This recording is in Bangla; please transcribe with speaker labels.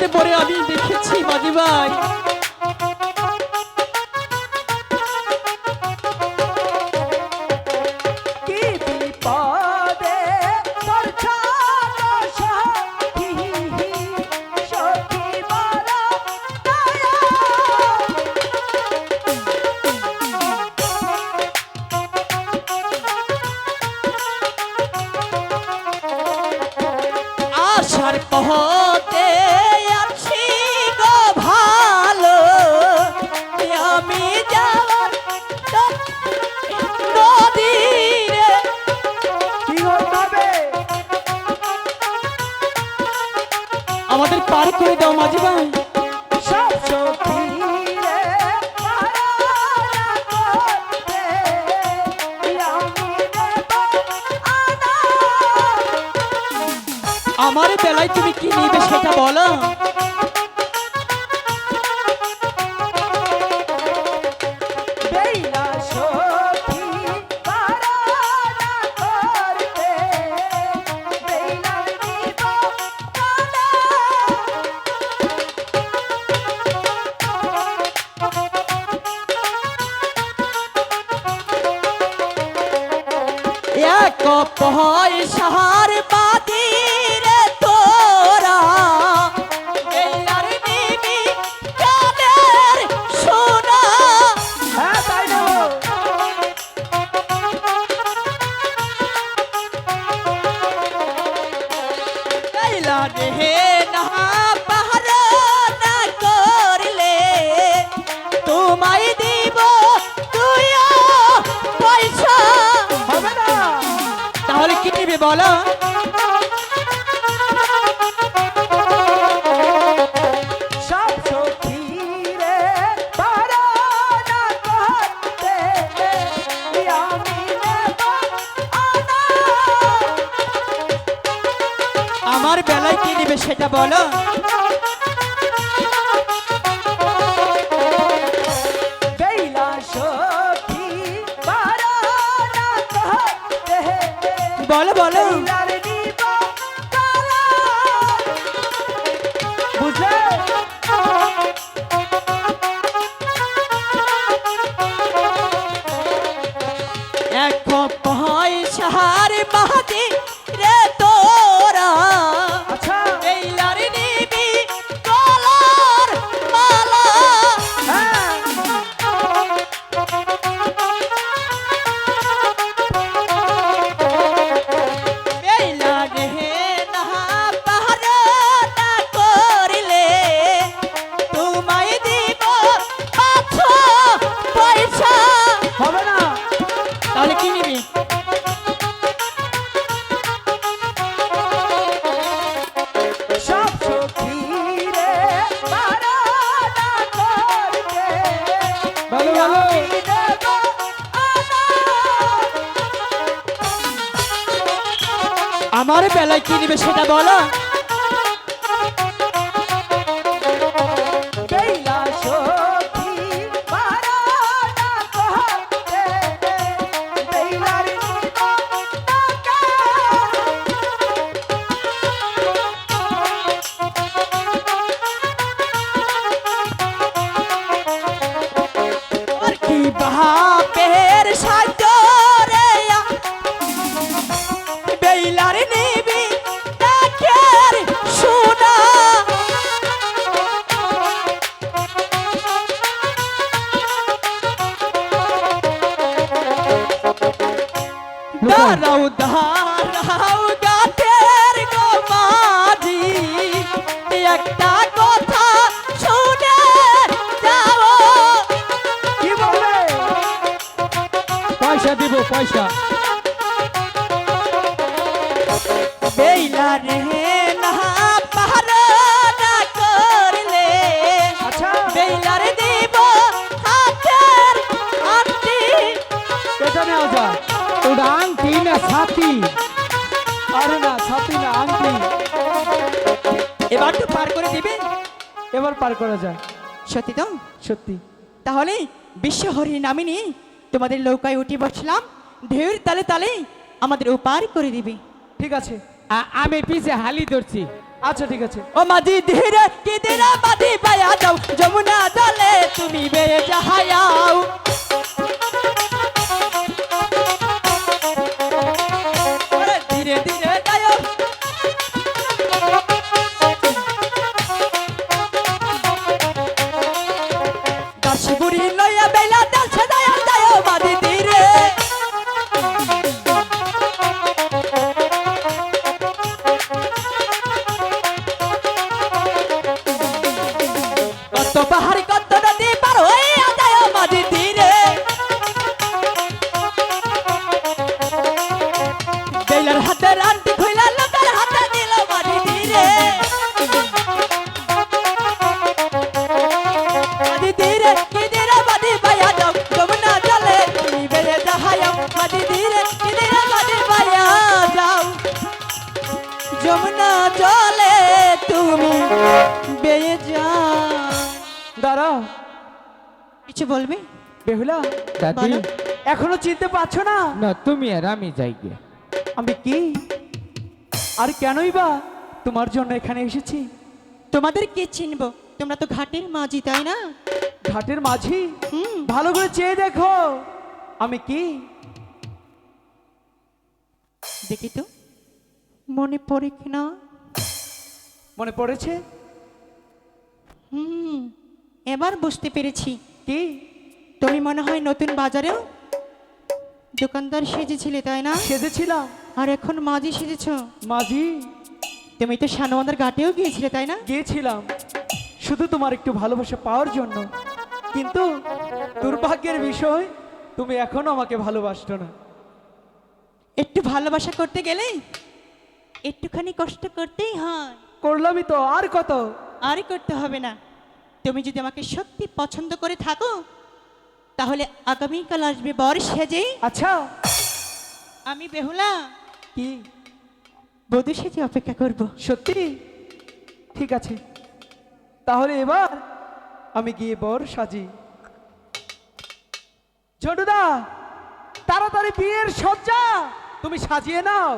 Speaker 1: বিপদে পড়ে আমি দেখেছি মাঝি ভাই। আশার পথে আছি গো ভালো, আমি যাওয়ার নদীরে
Speaker 2: কি হবে?
Speaker 1: আমাদের পার করে দাও মাঝি ভাই।
Speaker 2: সব সখী রে পারা করতে আমি দেব আনা।
Speaker 1: আমার বেলায় তুমি কি নিবে সেটা বলো।
Speaker 2: বেলা সখী পারা করতে বেলা দিব আনা।
Speaker 1: এক পয়সার বাদিরে তোরা বেলার নিবি কানের সোনা।
Speaker 2: হ্যাঁ তাই দেবো।
Speaker 1: বেলা রে না পাহারা না করলে তোমায় দিব তুইও পয়সা।
Speaker 2: হবে না।
Speaker 1: তাহলে কি নিবে বলো।
Speaker 2: সব সখী রে পারা করতে আমি দেব আনা।
Speaker 1: আমার বেলায় কি নিবে সেটা বলো।
Speaker 2: বেলা সখী পারা করতে
Speaker 1: বলো বলো।
Speaker 2: বেলার দিব তারা। বুঝলে?
Speaker 1: এক পয়সার বাদি রে তোরা
Speaker 2: আচ্ছা
Speaker 1: বেলার নিবি গলার মালা।
Speaker 2: হ্যাঁ
Speaker 1: বেলা রে না পাহারা না করলে তোমায় দিব 500 পয়সা।
Speaker 2: হবে না।
Speaker 1: তাহলে কি নিবি।
Speaker 2: সব সখী রে পারা করতে
Speaker 1: বলো, বলো।
Speaker 2: আমি দেব আনা।
Speaker 1: আমার বেলায় কি নিবে সেটা বলো।
Speaker 2: বেলা সখী পারা করতে বেলার দিব টাকা।
Speaker 1: আর কি বাপের সাধ্য রে বেলার নিবি টাকের সোনা। দাঁড়াও দাঁড়াও গাছের গো মাঝি, একটা কথা শুনে যাও।
Speaker 2: কি বলবে?
Speaker 1: পয়সা দিব পয়সা। বেলা রে না পাহারা না করলে
Speaker 2: আচ্ছা
Speaker 1: বেলার দিব হাতের আংটি।
Speaker 2: এটা নেওয়া যায়।
Speaker 1: ওটা আংটি না ছাতি।
Speaker 2: আরে না ছাতি না আংটি।
Speaker 1: এবার তো পার করে দিবে।
Speaker 2: এবার পার করা যায়।
Speaker 1: সত্যি তো।
Speaker 2: সত্যি
Speaker 1: তাহলে বিশ্ব হরি নামিনী তোমাদের নৌকায় উঠে বসলাম, ঢেউর তালে তালে আমাদের ওপার করে দিবে।
Speaker 2: ঠিক আছে।
Speaker 3: আমি পিছে হালি ধরছি।
Speaker 2: আচ্ছা ঠিক আছে।
Speaker 1: ও মাঝি ধীরে কি ধীরে মাঝি পায়া যাও যমুনা জলে তুমি বেয়ে যাহায়াও ওরে ধীরে ধীরে যাও দাসবুড়ি লইয়া বেলা দালছে যাও যাও মাঝি ধীরে কত পাহাড় কত নদী পার হইয়া যায় মাঝি ধীরে বেলার হাতে রান্তি খুইলা লোকের হাতে দিল মাঝি ধীরে মাঝি ধীরে কি ধীরে মাঝি পাইয়া যাও যমুনা জলে তুমি বেয়ে যাহায়াও মাঝি ধীরে কি ধীরে মাঝি পাইয়া যাও যমুনা জলে তুমি বেয়ে যাও
Speaker 2: দাঁড়াও।
Speaker 1: কিছু বলবে
Speaker 2: বেহুলা,
Speaker 3: দাদি
Speaker 1: বলো।
Speaker 2: এখনো চিনতে পারছো না
Speaker 3: না তুমি আর আমি যাই গে।
Speaker 2: আমি কি আর কেনই বা তোমার জন্য এখানে এসেছি?
Speaker 1: তোমাদের কে চিনবো? তোমরা তো ঘাটের মাঝি, তাই না?
Speaker 2: ঘাটের মাঝি?
Speaker 1: হুম।
Speaker 2: ভালো করে চেয়ে দেখো আমি কি।
Speaker 1: দেখি তো মনে পড়ে কিনা।
Speaker 2: মনে পড়েছে?
Speaker 1: হুম, এবার বুঝতে পেরেছি।
Speaker 2: কি?
Speaker 1: তুমি মনে হয় নতুন বাজারেও দোকানদার সেজেছিলে, তাই না?
Speaker 2: সেজেছিলাম
Speaker 1: আর এখন মাঝি সেজেছ।
Speaker 2: মাঝি।
Speaker 1: তুমি তো শানবান্ধার ঘাটেও গিয়েছিলে, তাই না?
Speaker 2: গিয়েছিলাম শুধু তোমার একটু ভালোবাসা পাওয়ার জন্য, কিন্তু দুর্ভাগ্যের বিষয় তুমি এখনো আমাকে ভালোবাসছো না।
Speaker 1: একটু ভালোবাসা করতে গেলে একটুখানি কষ্ট করতেই হয়।
Speaker 2: করলামই তো, আর কত?
Speaker 1: আর করতে হবে না। তুমি যদি আমাকে সত্যি পছন্দ করে থাকো তাহলে আগামীকাল আসবে বর সেজে।
Speaker 2: আচ্ছা।
Speaker 1: আমি বেহুলা
Speaker 2: কি?
Speaker 1: বধূ সেজে অপেক্ষা করব।
Speaker 2: সত্যি? ঠিক আছে, তাহলে এবার আমি গিয়ে বর সাজি। ঝন্টুদা, তাড়াতাড়ি বিয়ের সজ্জা তুমি সাজিয়ে নাও।